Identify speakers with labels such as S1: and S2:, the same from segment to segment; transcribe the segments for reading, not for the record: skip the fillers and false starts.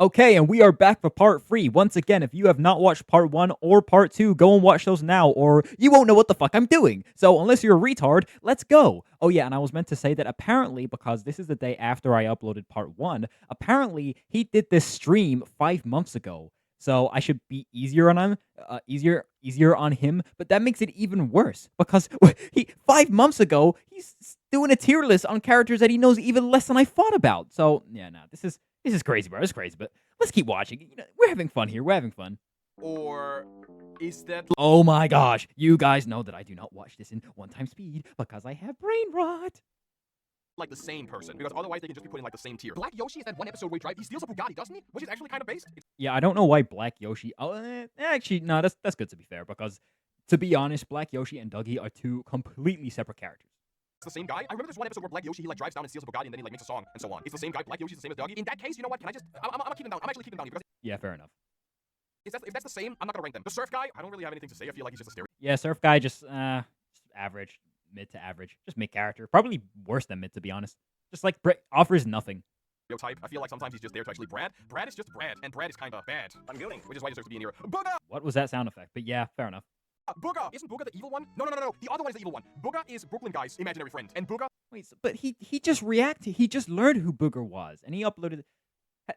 S1: Okay, and we are back for part 3. Once again, if you have not watched part 1 or part 2, go and watch those now, or you won't know what the fuck I'm doing. So, unless you're a retard, let's go. Oh yeah, and I was meant to say that apparently, because this is the day after I uploaded part 1, apparently he did this stream 5 months ago. So, I should be easier on him, easier on him, but that makes it even worse, because he 5 months ago, he's doing a tier list on characters that he knows even less than I thought about. So, yeah, no, this is crazy, bro. It's crazy, but let's keep watching. You know, we're having fun here. We're having fun.
S2: Or is that
S1: Oh my gosh. You guys know that I do not watch this in one-time speed because I have brain rot.
S2: like the same person? Because otherwise they can just be put in like the same tier. Black Yoshi is that one episode where he steals a Bugatti, doesn't he? Which is actually kind of based.
S1: Yeah, I don't know why Black Yoshi... Oh, actually, no, that's good to be fair, because to be honest, Black Yoshi and Dougie are two completely separate characters.
S2: It's the same guy. I remember there's one episode where Black Yoshi, he like drives down and steals a Bugatti and then he like makes a song and so on. It's the same guy. Black Yoshi's the same as Dougie. In that case, you know what? Can I just... I'm gonna keep him down. I'm actually keeping him down because...
S1: Yeah, fair enough.
S2: If that's the same, I'm not gonna rank them. The Surf guy, I don't really have anything to say. I feel like he's just a
S1: Yeah, Surf Guy just average, mid to average. Just mid character. Probably worse than mid, to be honest. Just like offers nothing.
S2: stereotype. I feel like sometimes he's just there to actually Brad. Brad is just Brad, and Brad is kind of bad. Unwilling, which is why he deserves to be in here. Booga!
S1: What was that sound effect? But yeah, fair enough.
S2: Booga! Isn't Booga the evil one? No. The other one is the evil one. Booga is Brooklyn Guy's imaginary friend, and Booga...
S1: Wait, but he just reacted. He just learned who Booger was, and he uploaded...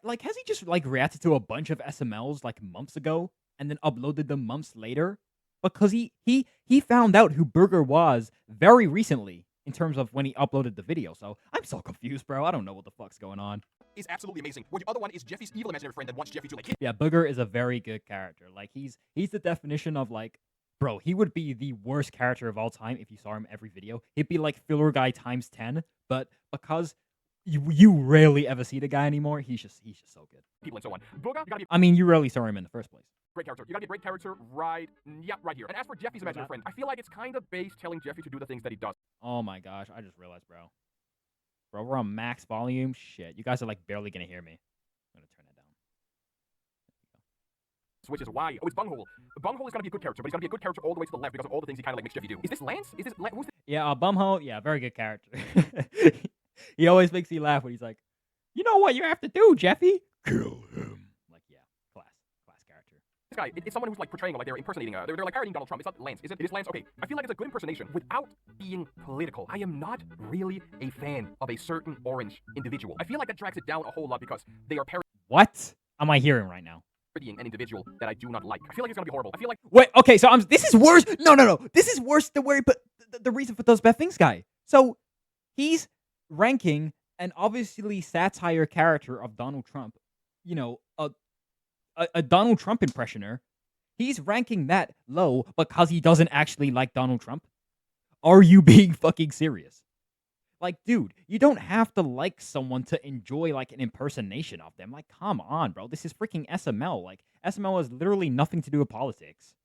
S1: Like, has he just, like, reacted to a bunch of SMLs, like, months ago, and then uploaded them months later? Because he found out who Booger was very recently, in terms of when he uploaded the video, so I'm so confused, bro. I don't know what the fuck's going on.
S2: Is absolutely amazing. Where the other one is Jeffy's evil imaginary friend that wants Jeffy to, like, hit...
S1: Yeah, Booger is a very good character. Like, he's the definition of, like... Bro, he would be the worst character of all time if you saw him every video. He'd be like filler guy times 10, but because you rarely ever see the guy anymore, he's just so good.
S2: People and so on. Booga, you gotta be...
S1: I mean, you rarely saw him in the first place.
S2: Great character. You gotta be a great character right here. And as for Jeffy's imaginary friend, I feel like it's kind of based telling Jeffy to do the things that he does.
S1: Oh my gosh, I just realized, bro. Bro, we're on max volume. Shit, you guys are like barely gonna hear me. I'm gonna turn that down.
S2: Which is why... Oh, it's Bunghole. Bunghole is gonna be a good character, but he's gonna be a good character all the way to the left because of all the things he kind of like makes Jeffy do. Is this Lance? Is this... Who's this?
S1: Yeah, Bumhole, yeah, very good character. He always makes me laugh when he's like, you know what you have to do, Jeffy? Kill him. Like, yeah, class character.
S2: This guy, it's someone who's like portraying, like they're impersonating, they're like parodying Donald Trump. It's not Lance, is it? It is Lance. Okay, I feel like it's a good impersonation without being political. I am not really a fan of a certain orange individual. I feel like that drags it down a whole lot because they are
S1: What am I hearing right now?
S2: parodying an individual that I do not like. I feel like it's gonna be horrible. I feel like...
S1: Wait, okay, so this is worse. No. This is worse than where he put the reason for those bad things guy. So he's ranking an obviously satire character of Donald Trump, you know, a Donald Trump impressioner. He's ranking that low because he doesn't actually like Donald Trump. Are you being fucking serious? Like, dude, you don't have to like someone to enjoy, like, an impersonation of them. Like, come on, bro. This is freaking SML. Like, SML has literally nothing to do with politics.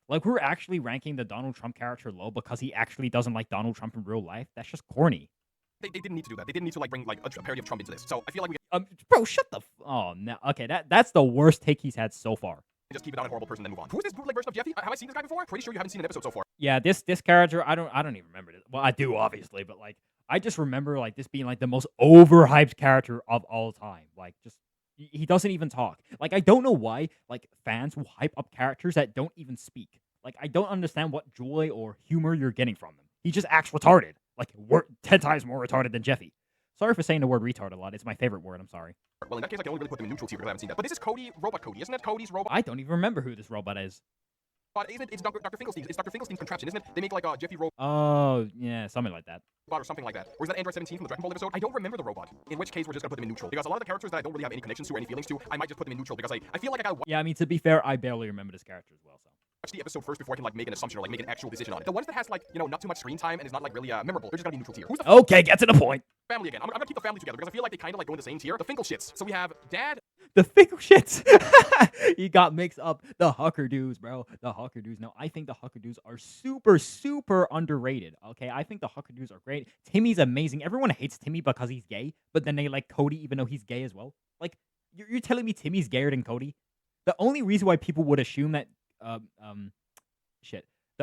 S1: Like, we're actually ranking the Donald Trump character low because he actually doesn't like Donald Trump in real life. That's just corny.
S2: They didn't need to do that. They didn't need to, like, bring, like, a parody of Trump into this. So I feel like we
S1: Bro, shut the oh, no. Okay, that's the worst take he's had so far.
S2: just keep it on a horrible person and then move on. Who is this bootleg version of Jeffy? Have I seen this guy before? Pretty sure you haven't seen an episode so far.
S1: Yeah, this character, I don't even remember this. Well, I do, obviously, but, like, I just remember, like, this being, like, the most overhyped character of all time. Like, just, he doesn't even talk. Like, I don't know why, like, fans will hype up characters that don't even speak. Like, I don't understand what joy or humor you're getting from him. He just acts retarded. Like, 10 times more retarded than Jeffy. Sorry for saying the word retard a lot. It's my favorite word. I'm sorry.
S2: Well, in that case, I can only really put them in neutral tier because I haven't seen that. But this is Cody, Robot Cody, isn't it? Cody's robot.
S1: I don't even remember who this robot is.
S2: But isn't it? It's Dr. Finkelstein's. It's Dr. Finkelstein's contraption, isn't it? They make like a Jeffy robot
S1: Oh, yeah, something like that.
S2: or something like that. Or is that Android 17 from the Dragon Ball episode? I don't remember the robot. In which case, we're just gonna put them in neutral because a lot of the characters that I don't really have any connections to or any feelings to, I might just put them in neutral because I feel like I gotta
S1: Yeah, I mean, to be fair, I barely remember this character as well, so.
S2: watch the episode first before I can like make an assumption or like make an actual decision on it. The ones that has like, you know, not too much screen time and is not like really memorable, they're just gonna be neutral tier. Who's the
S1: Okay, get to the point.
S2: family again? I'm gonna keep the family together because I feel like they kind of like go in the same tier. The Finkel shits. So we have Dad.
S1: The Finkel shits. He got mixed up. The Hucker Dudes, bro. The Hucker Dudes. No, I think the Hucker Dudes are super underrated. Okay, I think the Hucker Dudes are great. Timmy's amazing. Everyone hates Timmy because he's gay, but then they like Cody even though he's gay as well. Like, you're telling me Timmy's gayer than Cody? The only reason why people would assume that, The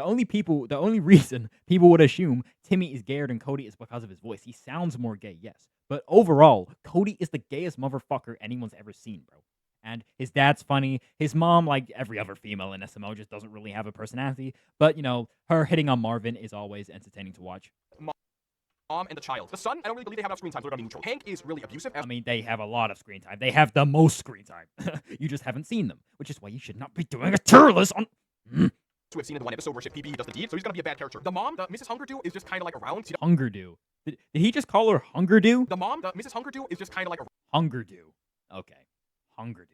S1: only reason people would assume Timmy is gayer than Cody is because of his voice. He sounds more gay, yes. But overall, Cody is the gayest motherfucker anyone's ever seen, bro. And his dad's funny. His mom, like every other female in SML, just doesn't really have a personality. But, her hitting on Marvin is always entertaining to watch.
S2: Mom and the child. The son, I don't really believe they have enough screen time, so they're gonna be neutral. Hank is really abusive.
S1: I mean, they have a lot of screen time. They have the most screen time. You just haven't seen them, which is why you should not be doing a tier list on...
S2: To have seen in the one episode where Pooby does the deed, so he's gonna be a bad character. The mom, the Mrs. Hungerdew, is just kind of like around.
S1: Hungerdew. Did he just call her Hungerdew?
S2: The mom, the Mrs. Hungerdew, is just kind of like
S1: Hungerdew. Okay. Hungerdew.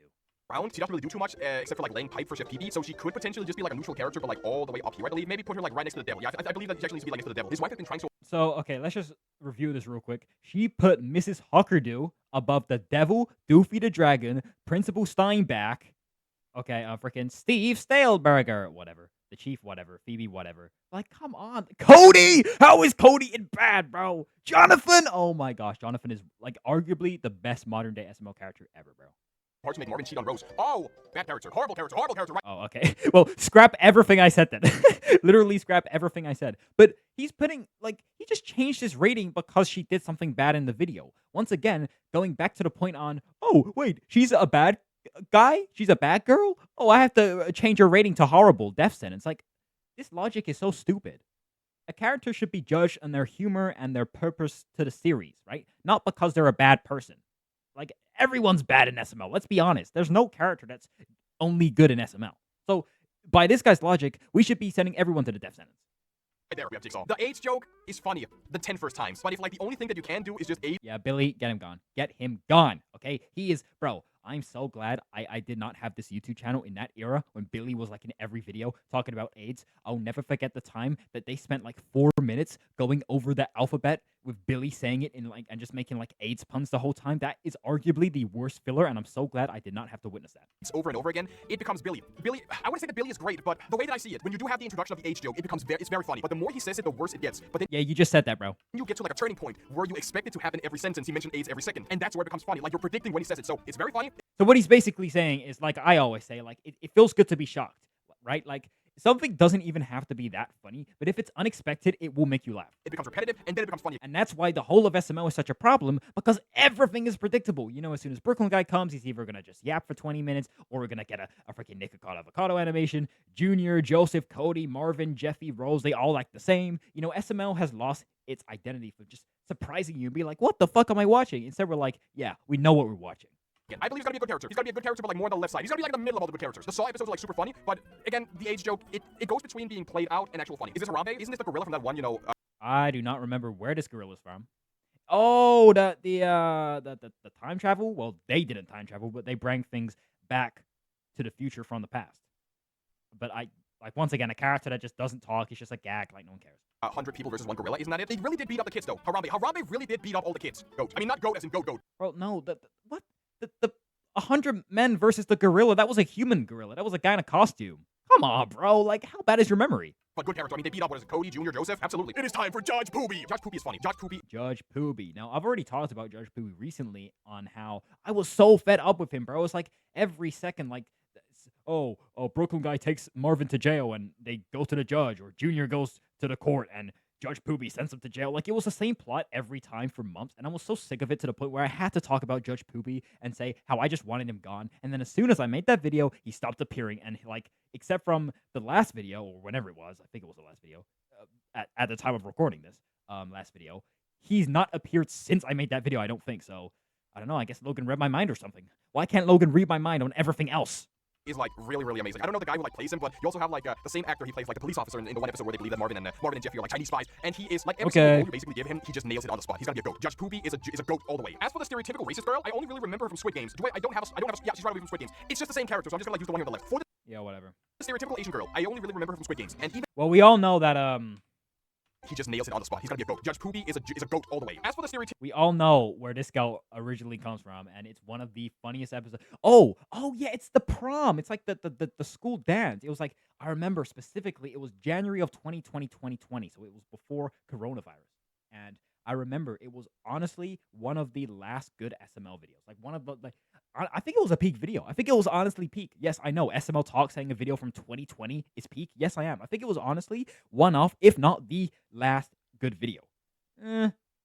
S2: She doesn't really do too much, except for like laying pipe for Chef Phoebe, so she could potentially just be like a neutral character, but like all the way up here, I believe. Maybe put her like right next to the devil. Yeah, I believe that she actually needs to be like next to the devil. His wife has been trying
S1: So, okay, let's just review this real quick. She put Mrs. Huckerdew above the devil, Doofy the Dragon, Principal Steinbach, okay, freaking Steve Staleberger, whatever. The chief, whatever. Phoebe, whatever. Like, come on. Cody! How is Cody in bad, bro? Jonathan! Oh my gosh, Jonathan is, like, arguably the best modern-day SML character ever, bro.
S2: hard to make Marvin cheat on Rose. Oh, bad character, horrible character, right?
S1: Oh, okay. Well, scrap everything I said then. Literally scrap everything I said. But he's putting, like, he just changed his rating because she did something bad in the video. Once again, going back to the point on, oh, wait, she's a bad guy? She's a bad girl? Oh, I have to change her rating to horrible, death sentence. Like, this logic is so stupid. A character should be judged on their humor and their purpose to the series, right? Not because they're a bad person. Like, everyone's bad in SML. Let's be honest. There's no character that's only good in SML. So, by this guy's logic, we should be sending everyone to the death sentence.
S2: Right there, we have Jigsaw. The AIDS joke is funny the 10 first times, but if, like, the only thing that you can do is just AIDS...
S1: Yeah, Billy, get him gone. Get him gone, okay? He is... Bro, I'm so glad I did not have this YouTube channel in that era when Billy was, like, in every video talking about AIDS. I'll never forget the time that they spent, like, 4 minutes going over the alphabet with Billy saying it in, like, and just making, like, AIDS puns the whole time. That is arguably the worst filler, and I'm so glad I did not have to witness that.
S2: It's over and over again. It becomes Billy. I wouldn't say that Billy is great, but the way that I see it, when you do have the introduction of the AIDS joke, it's very funny. But the more he says it, the worse it gets. But then...
S1: Yeah, you just said that, bro.
S2: You get to, like, a turning point where you expect it to happen every sentence. He mentioned AIDS every second, and that's where it becomes funny. Like, you're predicting when he says it, so it's very funny.
S1: So what he's basically saying is, like I always say, like, it feels good to be shocked, right? Like, something doesn't even have to be that funny, but if it's unexpected, it will make you laugh.
S2: It becomes repetitive, and then it becomes funny.
S1: And that's why the whole of SML is such a problem, because everything is predictable. You know, as soon as Brooklyn guy comes, he's either going to just yap for 20 minutes, or we're going to get a freaking Nikocado avocado animation. Junior, Joseph, Cody, Marvin, Jeffy, Rose, they all act the same. You know, SML has lost its identity for just surprising you and be like, what the fuck am I watching? Instead, we're like, yeah, we know what we're watching.
S2: I believe he's gonna be a good character. He's gonna be a good character, but like more on the left side. He's gonna be like in the middle of all the good characters. The Saw episodes are like super funny, but again, the AIDS joke, it goes between being played out and actual funny. Is this Harambe? Isn't this the gorilla from that one, you know?
S1: I do not remember where this gorilla's from. Oh, the time travel? Well, they didn't time travel, but they bring things back to the future from the past. But once again, a character that just doesn't talk, he's just a gag, like no one cares.
S2: 100 people versus one gorilla, isn't that it? They really did beat up the kids, though. Harambe really did beat up all the kids. Goat. I mean, not goat as in goat.
S1: Bro, no, what? The 100 men versus the gorilla, that was a human gorilla. That was a guy in a costume. Come on, bro. Like, how bad is your memory?
S2: But good character. I mean, they beat up, what is it, Cody, Junior, Joseph? Absolutely. It is time for Judge Pooby. Judge Pooby is funny.
S1: Judge Pooby. Now, I've already talked about Judge Pooby recently on how I was so fed up with him, bro. It's like every second, like, oh, Brooklyn guy takes Marvin to jail and they go to the judge, or Junior goes to the court and Judge Pooby sends him to jail. Like, it was the same plot every time for months, and I was so sick of it to the point where I had to talk about Judge Pooby and say how I just wanted him gone. And then as soon as I made that video, he stopped appearing, and, like, except from the last video, or whenever it was, I think it was the last video, at the time of recording this, last video, he's not appeared since I made that video, I don't think. So, I don't know, I guess Logan read my mind or something. Why can't Logan read my mind on everything else?
S2: Is like really, really amazing. I don't know the guy who like plays him, but you also have like the same actor. He plays like the police officer in the one episode where they believe that Marvin and Jeffy are like Chinese spies, and he is like every single role you basically give him, he just nails it on the spot. He's gonna be a goat. Judge Pooby is a goat all the way. As for the stereotypical racist girl, I only really remember her from Squid Games. Yeah, she's right away from Squid Games. It's just the same character, so I'm just gonna use the one here on the left. For the
S1: whatever.
S2: Stereotypical Asian girl, I only really remember her from Squid Games, and even
S1: well, we all know that
S2: he just nails it on the spot. He's gonna be a goat. Judge Pooby is a goat all the way. As for the stereotypical,
S1: we all know where this girl originally comes from, and it's one of the funniest episodes. Oh yeah, it's the prom. It's like the school dance. It was like, I remember specifically, it was January of 2020, so it was before coronavirus. And I remember it was honestly one of the last good SML videos. Like one of the, like, I think it was a peak video. I think it was honestly peak. Yes, I know SML Talk saying a video from 2020 is peak. Yes, I am. I think it was honestly one of, if not the last good video.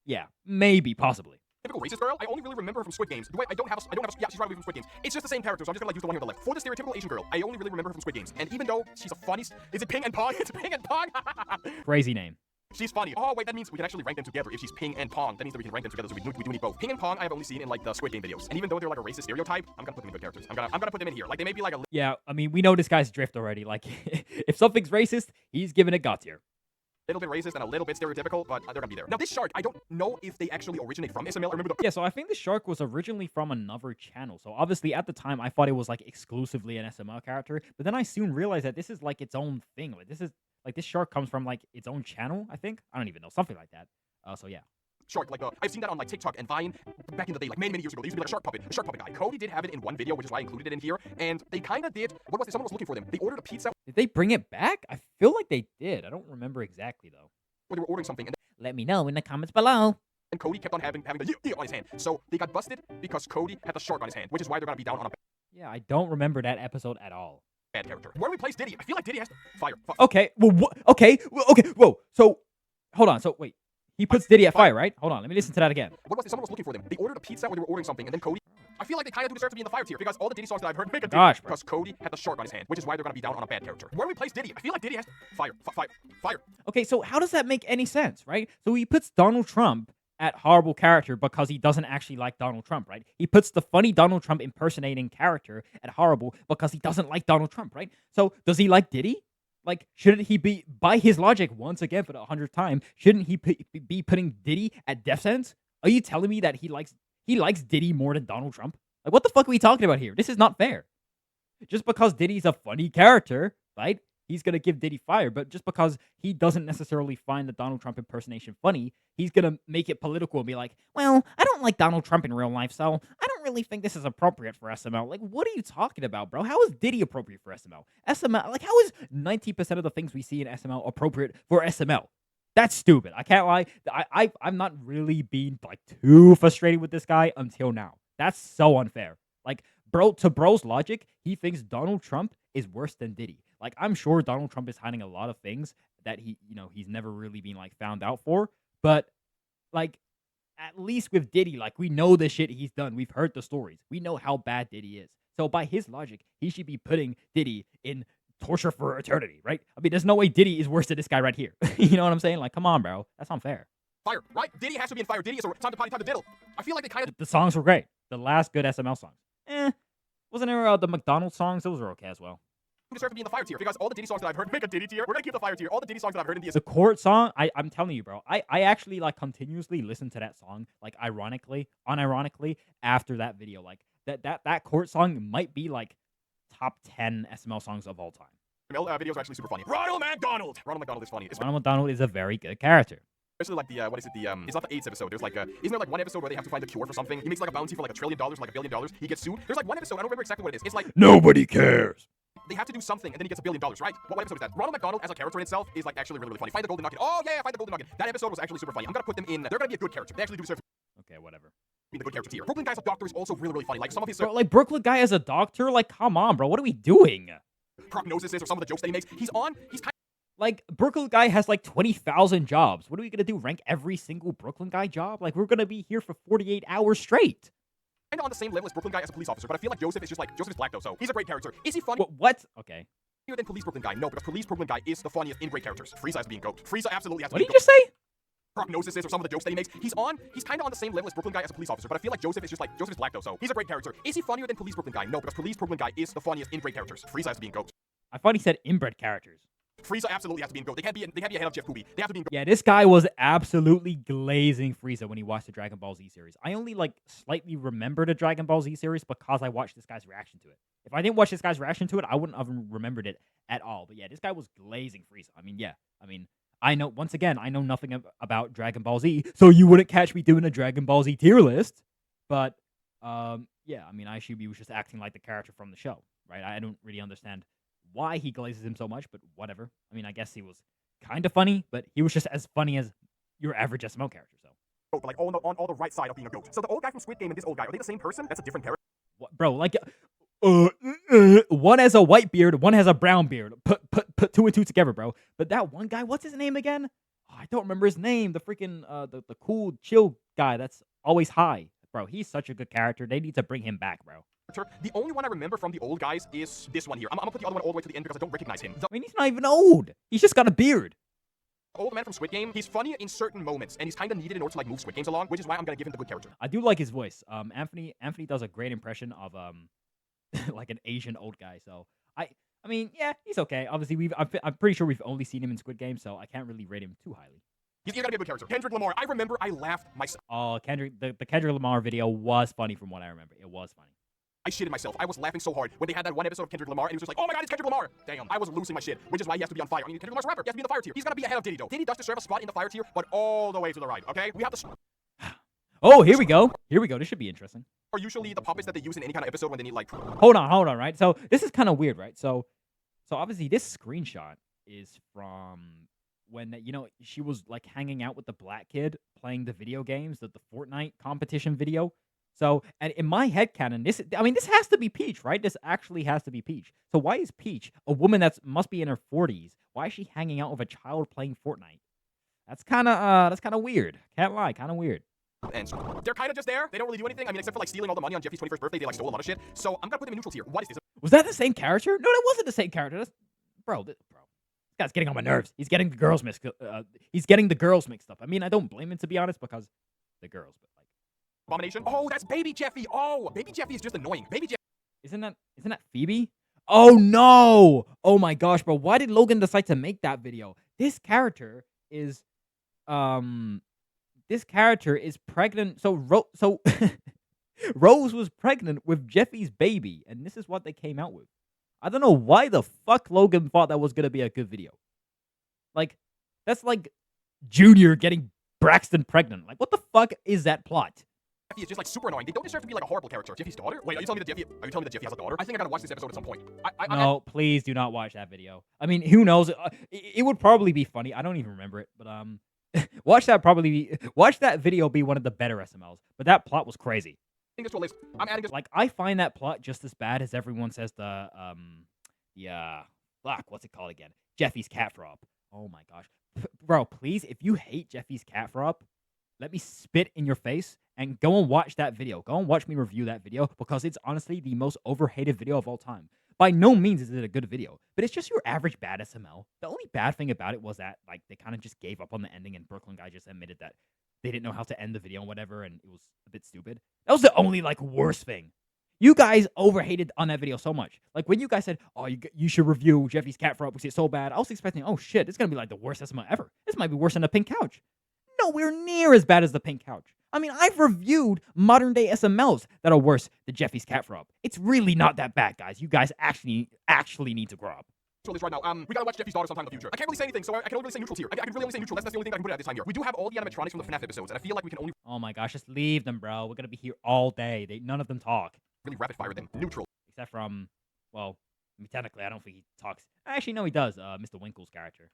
S1: Yeah, maybe, possibly.
S2: typical racist girl. I only really remember her from Squid Games. I don't have a, yeah, she's Riley from Squid Games. It's just the same character, so I'm just gonna like use the one here on the left. For the stereotypical Asian girl, I only really remember her from Squid Games. And even though she's a funny, is it Ping and Pong? It's Ping and Pong.
S1: Crazy name.
S2: She's funny. Oh wait, that means we can actually rank them together. If she's Ping and Pong, that means that we can rank them together. So we do need both. Ping and Pong, I have only seen in like the Squid Game videos. And even though they're like a racist stereotype, I'm gonna put them in good characters. I'm gonna put them in here. Like they may be like a
S1: Yeah, I mean, we know this guy's drift already. Like, if something's racist, he's giving it God tier.
S2: little bit racist and a little bit stereotypical, but they're gonna be there. Now this shark, I don't know if they actually originate from SML. I remember the
S1: Yeah, so I think the shark was originally from another channel. So obviously at the time I thought it was like exclusively an SML character, but then I soon realized that this is like its own thing. Like this shark comes from like its own channel, I think. I don't even know, something like that. So yeah.
S2: shark, like I've seen that on like TikTok and Vine back in the day, like many years ago. There used to be like a shark puppet guy. Cody did have it in one video, which is why I included it in here. And they kind of did. What was it? Someone was looking for them. They ordered a pizza.
S1: Did they bring it back? I feel like they did. I don't remember exactly though.
S2: Where they were ordering something, and
S1: Let me know in the comments below.
S2: and Cody kept on having the on his hand. So they got busted because Cody had the shark on his hand, which is why they're gonna be down on a
S1: Yeah, I don't remember that episode at all.
S2: bad character. Where do we place Diddy? I feel like Diddy has fire.
S1: Okay, well, okay, whoa. So, hold on. So, wait. He puts Diddy at fire, right? Hold on, let me listen to that again.
S2: What was it? Someone was looking for them. They ordered a pizza where they were ordering something, and then Cody. I feel like they kind of do deserve to be in the fire tier because all the Diddy songs that I've heard make a
S1: Gosh, bro.
S2: because Cody had the shark on his hand, which is why they're gonna be down on a bad character. Where do we place Diddy? I feel like Diddy has fire.
S1: Okay, so how does that make any sense, right? So he puts Donald Trump at horrible character because he doesn't actually like Donald Trump, right? He puts the funny Donald Trump impersonating character at horrible because he doesn't like Donald Trump, right? So does he like Diddy? Like, shouldn't he be, by his logic, once again for the 100th time, shouldn't he be putting Diddy at death sentence? Are you telling me that he likes Diddy more than Donald Trump? Like, what the fuck are we talking about here? This is not fair. Just because Diddy's a funny character, right? He's going to give Diddy fire, but just because he doesn't necessarily find the Donald Trump impersonation funny, he's going to make it political and be like, well, I don't like Donald Trump in real life, so I don't really think this is appropriate for SML. Like, what are you talking about, bro? How is Diddy appropriate for SML? SML, like, how is 90% of the things we see in SML appropriate for SML? That's stupid. I can't lie. I'm not really being, like, too frustrated with this guy until now. That's so unfair. Like, bro's logic, he thinks Donald Trump is worse than Diddy. Like, I'm sure Donald Trump is hiding a lot of things that he's never really been, like, found out for. But, like, at least with Diddy, like, we know the shit he's done. We've heard the stories. We know how bad Diddy is. So, by his logic, he should be putting Diddy in torture for eternity, right? I mean, there's no way Diddy is worse than this guy right here. You know what I'm saying? Like, come on, bro. That's unfair.
S2: Fire, right? Diddy has to be in fire. Diddy is time to potty, time to diddle. I feel like they kind of
S1: The songs were great. The last good SML songs. Wasn't there the McDonald songs? Those were okay as well.
S2: deserve to be in the fire tier because all the Diddy songs that I've heard make a Diddy tier. We're gonna keep the fire tier. All the Diddy songs that I've heard in
S1: The court song, I'm telling you, bro. I actually like continuously listen to that song, like unironically, after that video. Like that court song might be like top 10 SML songs of all time.
S2: SML videos are actually super funny. Ronald McDonald. Ronald McDonald is funny.
S1: Ronald McDonald is a very good character.
S2: Especially like the what is it? It's not the AIDS episode. There's like isn't there like one episode where they have to find the cure for something? He makes like a bounty for like $1 trillion, like $1 billion. He gets sued. There's like one episode. I don't remember exactly what it is. It's like
S1: Nobody cares.
S2: they have to do something and then he gets $1 billion, right? What episode is that? Ronald McDonald as a character in itself is like actually really funny. Find the golden nugget. Oh yeah, find the golden nugget. That episode was actually super funny. I'm gonna put them in. They're gonna be a good character. They actually do deserve.
S1: Okay, whatever.
S2: Be the good character tier. Brooklyn Guy's a doctor is also really funny. Like some of his
S1: Bro, like Brooklyn Guy as a doctor, like come on, bro. What are we doing?
S2: prognosis or some of the jokes that he makes. He's kind
S1: Like, Brooklyn Guy has like 20,000 jobs. What are we gonna do? Rank every single Brooklyn Guy job? Like, we're gonna be here for 48 hours straight.
S2: of on the same level as Brooklyn Guy as a police officer, but I feel like Joseph is black though, so he's a great character. Is he funny?
S1: What? Okay.
S2: Than Police Brooklyn Guy? No, because Police Brooklyn Guy is the funniest in great characters. Frieza has to be in GOAT. Frieza absolutely has to
S1: What
S2: be
S1: did
S2: in
S1: you
S2: GOAT.
S1: just say?
S2: Prognosis or some of the jokes that he makes. He's kind of on the same level as Brooklyn Guy as a police officer, but I feel like Joseph is black though, so he's a great character. Is he funnier than Police Brooklyn Guy? No, because Police Brooklyn Guy is the funniest in great characters. Frieza has to be in GOAT.
S1: I thought he said inbred characters.
S2: Frieza absolutely has to be in GOAT. They can't be ahead of Jeff Pooby. They have to be in GOAT.
S1: Yeah, this guy was absolutely glazing Frieza when he watched the Dragon Ball Z series. I only like slightly remember the Dragon Ball Z series because I watched this guy's reaction to it. If I didn't watch this guy's reaction to it, I wouldn't have remembered it at all. But yeah, this guy was glazing Frieza. I know, once again, I know nothing about Dragon Ball Z, so you wouldn't catch me doing a Dragon Ball Z tier list. But, yeah, I mean, Aishubi was just acting like the character from the show, right? I don't really understand why he glazes him so much, but whatever. I mean, I guess he was kind of funny, but he was just as funny as your average SML character, so.
S2: But like on all the right side of being a GOAT. So the old guy from Squid Game and this old guy, are they the same person? That's a different character.
S1: What, bro, like, one has a white beard, one has a brown beard. Put two and two together, bro. But that one guy, what's his name again? Oh, I don't remember his name. The freaking, the cool, chill guy that's always high. Bro, he's such a good character. They need to bring him back, bro.
S2: The only one I remember from the old guys is this one here. I'm gonna put the other one all the way to the end because I don't recognize him.
S1: I mean, he's not even old. He's just got a beard.
S2: Old man from Squid Game, he's funny in certain moments, and he's kind of needed in order to like move Squid Games along, which is why I'm gonna give him the good character.
S1: I do like his voice. Anthony does a great impression of like an Asian old guy. So I mean, yeah, he's okay. Obviously, I'm pretty sure we've only seen him in Squid Game, so I can't really rate him too highly.
S2: He's gotta be a good character. Kendrick Lamar, I remember I laughed myself.
S1: Oh, the Kendrick Lamar video was funny from what I remember. It was funny.
S2: I shitted myself. I was laughing so hard when they had that one episode of Kendrick Lamar, and he was just like, oh my god, it's Kendrick Lamar! Damn, I was losing my shit, which is why he has to be on fire. I mean, Kendrick Lamar's a rapper. He has to be in the fire tier. He's gonna be ahead of Diddy, though. Diddy does deserve a spot in the fire tier, but all the way to the right, okay? We have the...
S1: Oh, here we go. Here we go. This should be interesting.
S2: Are usually the puppets that they use in any kind of episode when they need, like...
S1: Hold on, right? So, this is kind of weird, right? So obviously, this screenshot is from when, you know, she was, like, hanging out with the black kid playing the video games, the Fortnite competition video. So, and in my headcanon, this has to be Peach, right? This actually has to be Peach. So why is Peach, a woman that must be in her 40s, why is she hanging out with a child playing Fortnite? That's kind of weird. Can't lie, kind of weird.
S2: And they're kind of just there. They don't really do anything. I mean, except for like stealing all the money on Jeffy's 21st birthday. They like stole a lot of shit. So I'm gonna put them in neutrals here. What is this?
S1: Was that the same character? No, that wasn't the same character. Bro. This guy's getting on my nerves. He's getting the girls mixed. Up. I mean, I don't blame him, to be honest, because the girls. But like,
S2: Abomination. Oh, that's Baby Jeffy. Oh, Baby Jeffy is just annoying. Baby Jeffy.
S1: Isn't that Phoebe? Oh no! Oh my gosh, bro. Why did Logan decide to make that video? This character is pregnant. So Rose was pregnant with Jeffy's baby, and this is what they came out with. I don't know why the fuck Logan thought that was gonna be a good video. Like, that's like Junior getting Braxton pregnant. Like, what the fuck is that plot?
S2: Jeffy is just like super annoying. They don't deserve to be like a horrible character. Jeffy's daughter? Wait, are you telling me that Jeffy has a daughter? I think I gotta watch this episode at some point.
S1: No, please do not watch that video. I mean, who knows? It would probably be funny. I don't even remember it, but watch that video be one of the better SMLs. But that plot was crazy.
S2: This to a list. I'm adding this.
S1: Like, I find that plot just as bad as everyone says what's it called again? Jeffy's cat frog. Oh my gosh. Bro, please, if you hate Jeffy's cat frog, let me spit in your face and go and watch that video. Go and watch me review that video because it's honestly the most overhated video of all time. By no means is it a good video, but it's just your average bad SML. The only bad thing about it was that, like, they kind of just gave up on the ending and Brooklyn guy just admitted that they didn't know how to end the video and whatever, and it was a bit stupid. That was the only, like, worst thing. You guys overhated on that video so much. Like, when you guys said, oh, you should review Jeffy's cat frog because it's so bad, I was expecting, oh shit, it's gonna be like the worst SML ever. This might be worse than the pink couch. Nowhere near as bad as the pink couch. I mean, I've reviewed modern day SMLs that are worse than Jeffy's cat frog. It's really not that bad, guys. You guys actually need to grow up.
S2: This right now. We gotta watch Jeffy's daughter sometime in the future. I can't really say anything, so I can only really say neutrals here. I can really only say neutral. That's the only thing I can put it at this time here. We do have all the animatronics from the FNAF episodes, and I feel like we can only...
S1: Oh my gosh, just leave them, bro. We're gonna be here all day. None of them talk.
S2: Really rapid fire them. Neutral.
S1: Except from, well, I mean, technically, I don't think he talks. Actually, no, he does. Mr. Winkle's character.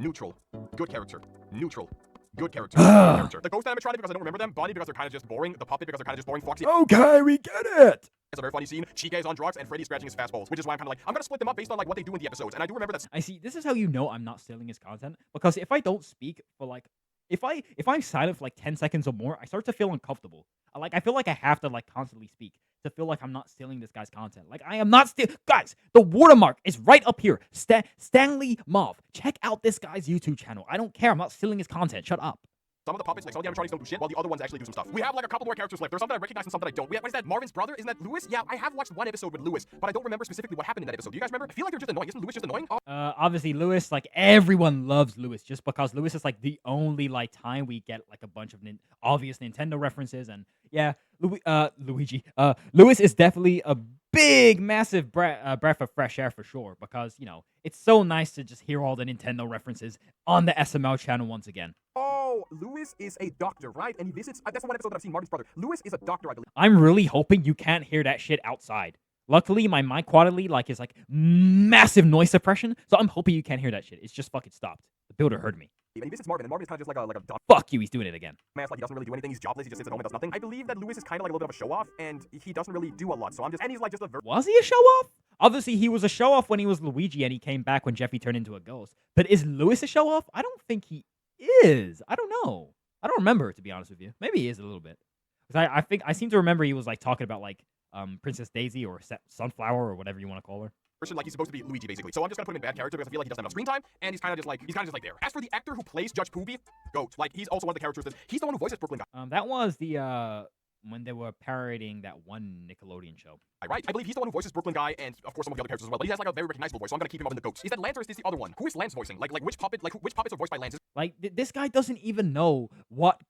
S2: Neutral. Good character. Neutral. Good character. Good character. The ghost animatronic because I don't remember them. Bonnie because they're kind of just boring. The puppet because they're kind of just boring. Foxy.
S1: Okay, we get it.
S2: It's a very funny scene. Chica is on drugs and Freddy's scratching his fastballs, which is why I'm kind of like, I'm gonna split them up based on like what they do in the episodes. And I do remember that.
S1: I see. This is how you know I'm not stealing his content, because if I don't speak for like, if I'm silent for like 10 seconds or more, I start to feel uncomfortable. I feel like I have to like constantly speak to feel like I'm not stealing this guy's content. Like, I am not guys, the watermark is right up here. Stanley Mauve. Check out this guy's YouTube channel. I don't care. I'm not stealing his content. Shut up.
S2: Some of the puppets, like some of the animatronics don't do shit, while the other ones actually do some stuff. We have like a couple more characters left. There's some that I recognize and some that I don't. What is that? Marvin's brother? Isn't that Lewis? Yeah, I have watched one episode with Lewis, but I don't remember specifically what happened in that episode. Do you guys remember? I feel like they're just annoying. Isn't Lewis just annoying?
S1: Obviously Lewis, like, everyone loves Lewis just because Lewis is like the only like time we get like a bunch of obvious Nintendo references, and yeah, Luigi. Lewis is definitely a big, massive breath of fresh air for sure, because, you know, it's so nice to just hear all the Nintendo references on the SML channel once again.
S2: Oh, Lewis is a doctor, right? And he visits... that's the one episode that I've seen, Marvin's brother. Lewis is a doctor, I believe.
S1: I'm really hoping you can't hear that shit outside. Luckily, my mic quality is like massive noise suppression, so I'm hoping you can't hear that shit. It's just fucking stopped. The builder heard me.
S2: And he visits Marvin, and Marvin is kind of just like a dumb...
S1: Fuck you, he's doing it again.
S2: Man, like, he doesn't really do anything. He's jobless. He just sits at home and does nothing. I believe that Lewis is kind of like a little bit of a show-off, and he doesn't really do a lot, so I'm just... And he's like just a...
S1: Was he a show-off? Obviously, he was a show-off when he was Luigi, and he came back when Jeffy turned into a ghost. But is Lewis a show-off? I don't think he is. I don't know. I don't remember, to be honest with you. Maybe he is a little bit. Because I think I seem to remember he was like talking about like Princess Daisy or Sunflower or whatever you want to call her.
S2: Like he's supposed to be Luigi basically. So I'm just gonna put him in bad character because I feel like he doesn't have enough screen time and he's kind of just like there. As for the actor who plays Judge Pooby, GOAT. Like he's also one of the characters that he's the one who voices Brooklyn Guy.
S1: That was the when they were parodying that one Nickelodeon show.
S2: Right. I believe he's the one who voices Brooklyn Guy and of course some of the other characters as well. But he has like a very recognizable voice, so I'm gonna keep him up in the GOATs. Is that Lance or is this the other one? Who is Lance voicing? Like which puppets are voiced by Lance?
S1: Like this guy doesn't even know what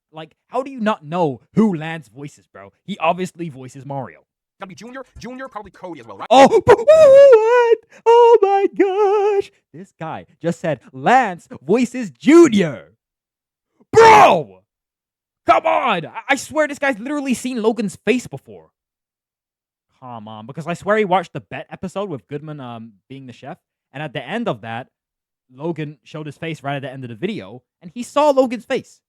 S1: how do you not know who Lance voices, bro? He obviously voices Mario.
S2: Gotta be Junior, probably Cody as well, right?
S1: Oh, what? Oh my gosh. This guy just said Lance voices Junior. Bro! Come on! I swear this guy's literally seen Logan's face before. Come on, because I swear he watched the Bet episode with Goodman being the chef, and at the end of that, Logan showed his face right at the end of the video, and he saw Logan's face.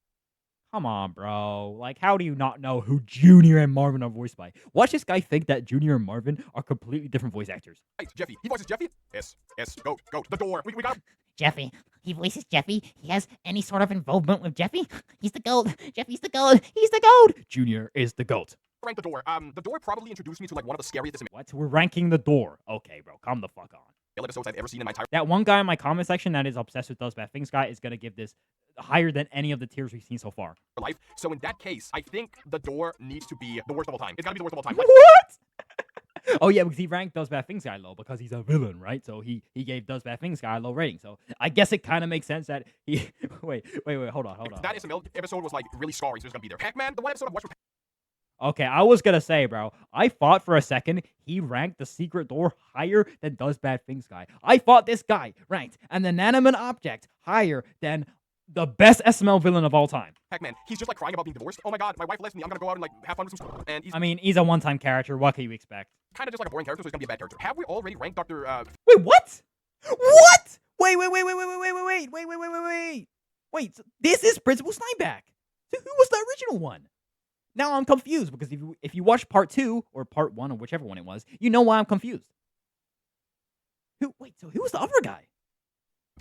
S1: Come on, bro. Like, how do you not know who Junior and Marvin are voiced by? Watch this guy think that Junior and Marvin are completely different voice actors.
S2: Right, Jeffy. He voices Jeffy? Yes. Go. The door. We got
S3: Jeffy. He voices Jeffy. He has any sort of involvement with Jeffy. He's the GOAT. Jeffy's the GOAT. He's the GOAT.
S1: Junior is the GOAT.
S2: rank the door. The door probably introduced me to like one of the scariest
S1: What? We're ranking the door. Okay, bro. Calm the fuck on.
S2: episodes I've ever seen in my entire
S1: That one guy in my comment section that is obsessed with Does Bad Things guy is going to give this higher than any of the tiers we've seen so far.
S2: life. So in that case, I think the door needs to be the worst of all time. It's gotta be the worst of all time.
S1: What? Oh yeah, because he ranked Does Bad Things guy low because he's a villain, right? So he gave Does Bad Things guy a low rating. So I guess it kind of makes sense that he wait, hold on.
S2: That SML episode was like really scarring, so it's gonna be there. Pac-Man, the one episode I watched with
S1: Okay, I was gonna say, bro, I thought for a second he ranked the secret door higher than Does Bad Things guy. I thought this guy ranked an inanimate object higher than the best SML villain of all time.
S2: Pac-Man. He's just like crying about being divorced. Oh my god, my wife left me. I'm gonna go out and like have fun with some stuff. And he's
S1: I mean, he's a one-time character. What can you expect?
S2: kind of just like a boring character, so he's gonna be a bad character. Have we already ranked Dr.
S1: Wait, what? What? Wait. Wait, so this is Principal Steinbeck. So who was the original one? Now I'm confused because if you watch part 2 or part 1 or whichever one it was, you know why I'm confused. So who was the other guy?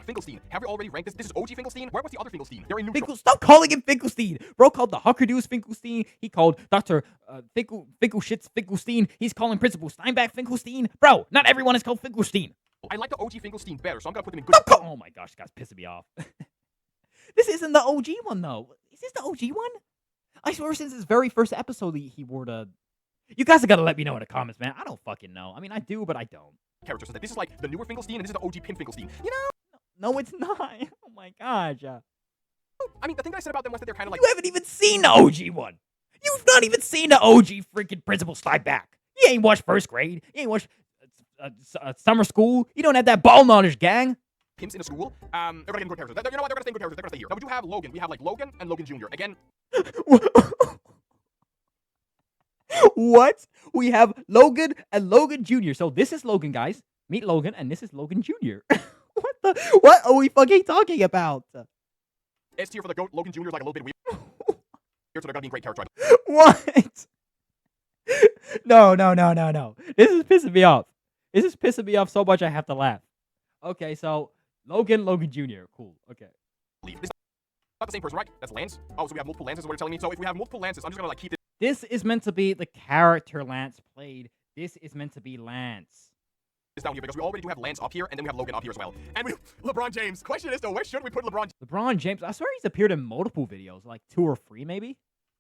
S2: Finkelstein? Have we already ranked this? This is OG Finkelstein? Where was the other Finkelstein? They're in neutral.
S1: Stop calling him Finkelstein. Bro called the Huckerdoo's Finkelstein. He called Dr. Finkelshit's Finkelstein. He's calling Principal Steinbeck Finkelstein. Bro, not everyone is called Finkelstein.
S2: I like the OG Finkelstein better, so I'm gonna put them in good.
S1: Oh my gosh, this guy's pissing me off. This isn't the OG one, though. Is this the OG one? I swear since his very first episode, he wore the... You guys are gonna let me know in the comments, man. I don't fucking know. I mean, I do, but I don't.
S2: Characters. This is like the newer Finkelstein, and this is the OG Pin Finkelstein. You know?
S1: No, it's not. Oh my gosh.
S2: I mean, the thing that I said about them was that they're kind of like...
S1: You haven't even seen the OG one. You've not even seen the OG freaking Principal Steinbeck. You ain't watched first grade. You ain't watched summer school. You don't have that ball knowledge, gang.
S2: Pimps in a school. They're gonna get good characters. You know what? They're gonna stay good characters. They're gonna stay here. Now we do have Logan. We have like Logan and Logan Jr. Again.
S1: What? We have Logan and Logan Jr. So this is Logan, guys. Meet Logan, and this is Logan Jr. What are we fucking talking about?
S2: S tier for the GOAT. Logan Jr. is like a little bit weird. So they're gonna be great characters.
S1: What? No. This is pissing me off. This is pissing me off so much I have to laugh. Okay, so Logan Jr. Cool. Okay.
S2: This is not the same person, right? That's Lance. Oh, so we have multiple Lances is what you're telling me. So if we have multiple Lances, I'm just gonna like keep this.
S1: This is meant to be the character Lance played. This is meant to be Lance.
S2: Down here because we already do have Lance up here, and then we have Logan up here as well. And we LeBron James. Question is though, where should we put
S1: LeBron James? I swear he's appeared in multiple videos, like 2 or 3 maybe.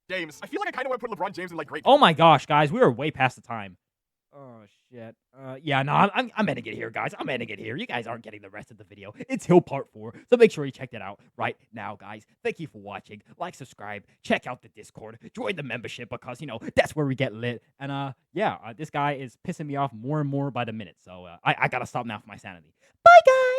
S2: James? I feel like I kind of want to put LeBron James in like great.
S1: Oh my gosh, guys, we are way past the time. Oh shit. Yeah, no, I'm ending it here, guys. I'm ending it here. You guys aren't getting the rest of the video. It's Hill Part 4, so make sure you check that out right now, guys. Thank you for watching. Like, subscribe, check out the Discord, join the membership because, you know, that's where we get lit. And, yeah, this guy is pissing me off more and more by the minute. So, I gotta stop now for my sanity. Bye, guys!